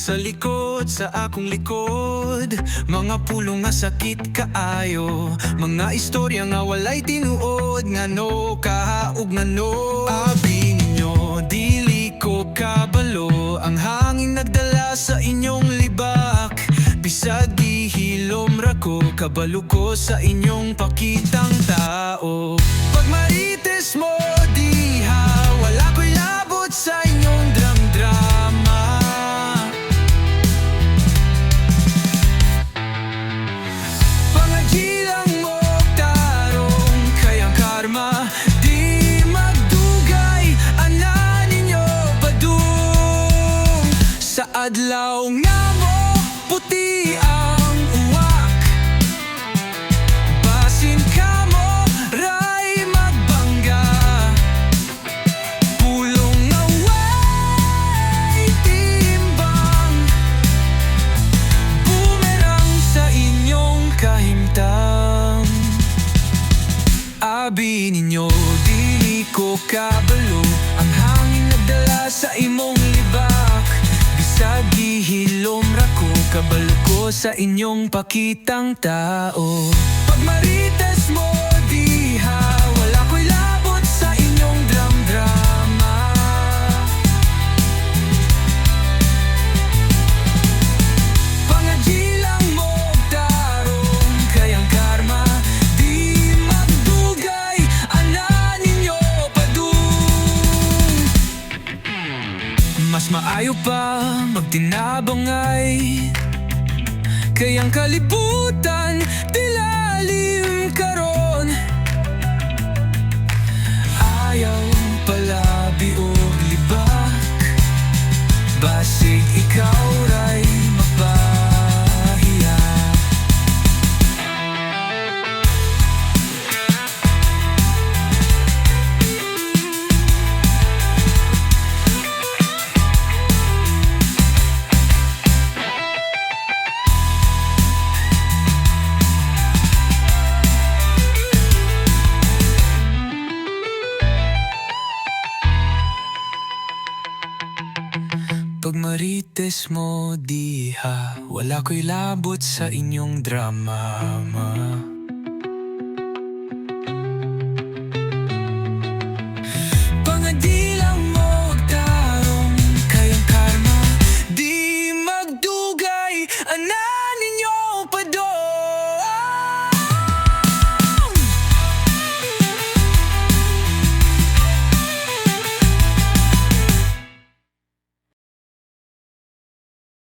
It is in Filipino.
Sa likod, sa akong likod, mga pulong nga sakit kaayo, mga istorya nga walay tinuod, ngano kahaog ngano. Abi ninyo, dili ko kabalo, ang hangin nagdala sa inyong libak. Bisag gihilom ra ko, kabalo ko sa inyong pakitang tao. Pag marites mo diha, wala ko'y labot sa inyong drama. Pangagilang mo tarong, kayang karma di magdugay, ana ninyo padung. Sa adlaw nga mo puti ang uwak, basin ka mo ray magbangga. Pulong nga way timbang, bumerang sa inyong kahimtang. Abi ninyo, dili ko kabalo, ang hangin nagdala sa imong libak. Bisag gihilom ra ko, kabalo ko sa inyong pakitang tao. Pag marites mo diha, wala ko'y labot sa inyong drama. Pangagilang mo tarong, kayang karma di magdugay, ana ninyo padung. Mas maayo pa magtinabangay, kayang kalibutan dilalim karon. Ayaw palabi og libak, basig ikaw ray mapahiya. Pag marites mo diha, wala ko'y labot sa inyong drama.